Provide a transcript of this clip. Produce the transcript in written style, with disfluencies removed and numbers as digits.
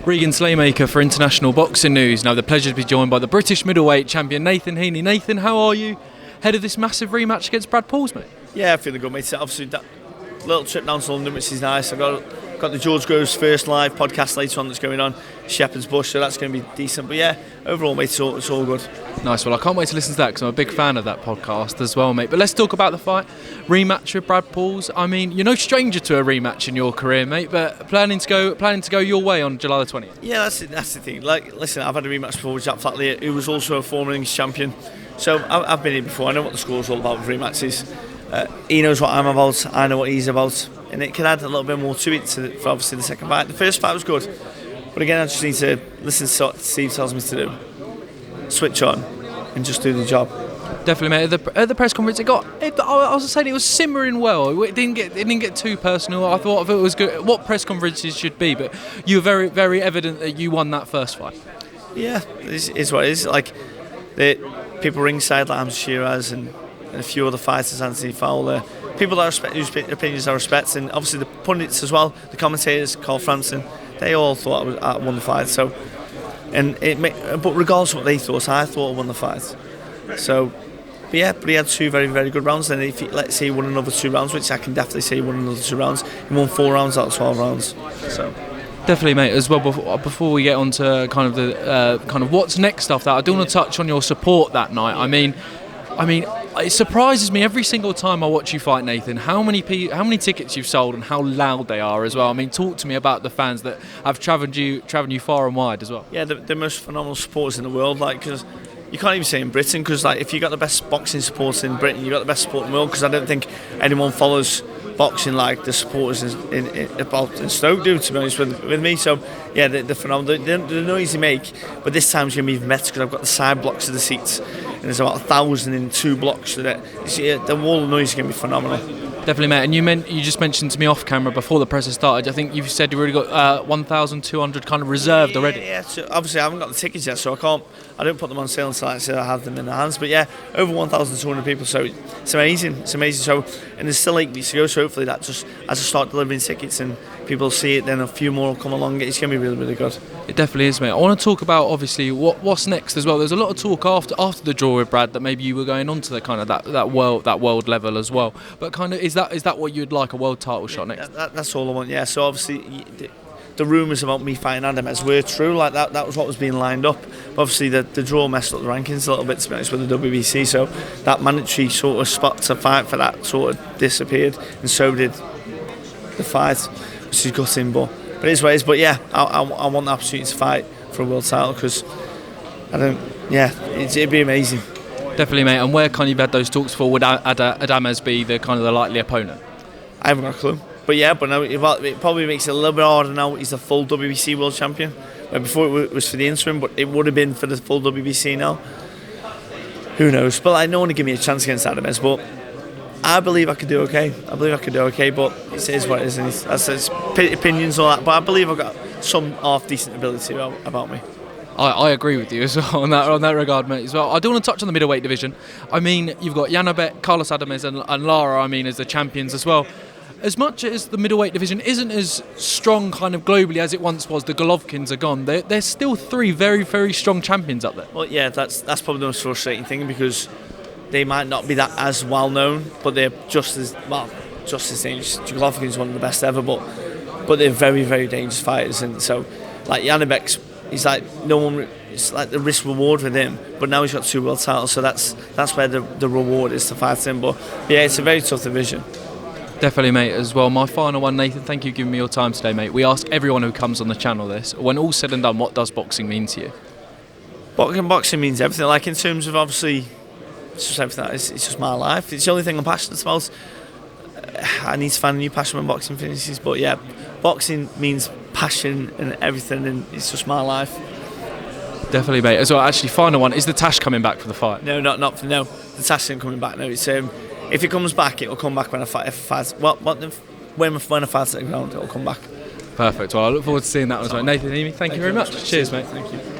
Regan Slaymaker for International Boxing News. Now the pleasure to be joined by the British Middleweight champion Nathan Heaney. Nathan, how are you ahead of this massive rematch against Brad Pauls, mate? Yeah, feeling good, mate. Obviously, that little trip down to London, which is nice. I've got the George Groves first live podcast later on that's going on, Shepherd's Bush, so that's going to be decent. But yeah, overall, mate, it's all good. Nice. Well, I can't wait to listen to that because I'm a big fan of that podcast as well, mate. But let's talk about the fight. Rematch with Brad Pauls. I mean, you're no stranger to a rematch in your career, mate, but planning to go your way on July the 20th. Yeah, that's the thing. Like, listen, I've had a rematch before with Jack Flatley, who was also a former English champion. So I've been here before. I know what the score's all about with rematches. He knows what I'm about. I know what he's about. And it can add a little bit more to it for obviously the second fight. The first fight was good. But again, I just need to listen to what Steve tells me to do. Switch on and just do the job. Definitely, mate. At the press conference, I was saying it was simmering well. It didn't get too personal. I thought it was good. What press conferences should be, but you were very, very evident that you won that first fight. Yeah, it is what it is. Like the people ringside, like Hamza Shiraz and a few other fighters, Anthony Fowler, people that I respect, whose opinions I respect, and obviously the pundits as well, the commentators, Carl Franson, they all thought I won the fight. So, but regardless of what they thought, I thought I won the fight. So, but he had two very, very good rounds. And let's say he won another 2 rounds, which I can definitely say he won another 2 rounds. He won 4 rounds out of 12 rounds. So. Definitely, mate. As well, before we get on to kind of the what's next after that, I do want to touch on your support that night. I mean, it surprises me every single time I watch you fight, Nathan, how many tickets you've sold and how loud they are as well. I mean, talk to me about the fans that have travelled you far and wide as well. Yeah, the most phenomenal supporters in the world. Like, because you can't even say in Britain, because like if you got the best boxing supporters in Britain, you got the best support in the world. Because I don't think anyone follows boxing like the supporters in Stoke do, to be honest with me. So yeah, the phenomenal, the noise they make. But this time it's going to be even better because I've got the side blocks of the seats, and there's about 1,000 in 2 blocks. So the wall of noise is going to be phenomenal. Definitely, mate. And you just mentioned to me off camera before the press has started, I think you've said you've already got 1,200 kind of reserved already. Yeah, so obviously I haven't got the tickets yet, so I don't put them on sale until I have them in the hands. But yeah, over 1,200 people, so it's amazing. So, and there's still 8 weeks to go, so hopefully that just, as I start delivering tickets and people see it, then a few more will come along. It's going to be really, really good. It definitely is, mate. I want to talk about obviously what's next as well. There's a lot of talk after the draw with Brad that maybe you were going on to the kind of that world level as well. But kind of is that what you'd like, a world title shot next? That's all I want. Yeah. So obviously the rumours about me fighting Adams were true. Like that was what was being lined up. But obviously the draw messed up the rankings a little bit, to be honest, with the WBC. So that mandatory sort of spot to fight for that sort of disappeared, and so did the fight, which is gutting. But it is what it is. But yeah, I want the opportunity to fight for a world title because it'd be amazing. Definitely, mate. And where kind of you've had those talks for, would Adams be the kind of the likely opponent? I haven't got a clue. But yeah, no, it probably makes it a little bit harder now. He's the full WBC world champion. Before it was for the interim, but it would have been for the full WBC now. Who knows? But no one would give me a chance against Adams. But I believe I could do okay. But it is what it is. And it's opinions and all that. But I believe I've got some half decent ability about me. I agree with you as well on that regard, mate, as well. I do want to touch on the middleweight division. I mean, you've got Janabek, Carlos Adames and Lara, I mean, as the champions as well. As much as the middleweight division isn't as strong kind of globally as it once was, the Golovkins are gone, there's still 3 very, very strong champions up there. Well, yeah, that's probably the most frustrating thing because they might not be that as well known, but they're just as dangerous. Golovkin is one of the best ever, but they're very, very dangerous fighters. And so, like Janabek's, he's like no one. It's like the risk reward with him, but now he's got 2 world titles, so that's where the reward is to fight him. But yeah, it's a very tough division. Definitely, mate, as well. My final one, Nathan, thank you for giving me your time today, mate. We ask everyone who comes on the channel this. When all's said and done, what does boxing mean to you? Boxing means everything. Like in terms of obviously, it's just everything. It's just my life. It's the only thing I'm passionate about. I need to find a new passion when boxing finishes. But yeah, boxing means passion and everything, and it's just my life. Definitely, mate. As well, actually, final one. Is the Tash coming back for the fight? No, no. The Tash isn't coming back. No, it's if it comes back, it'll come back when I fight. When I fight at the ground, it'll come back. Perfect. Well, I look forward to seeing that as well. Nathan Heaney, thank you very much. Cheers, mate. Thank you.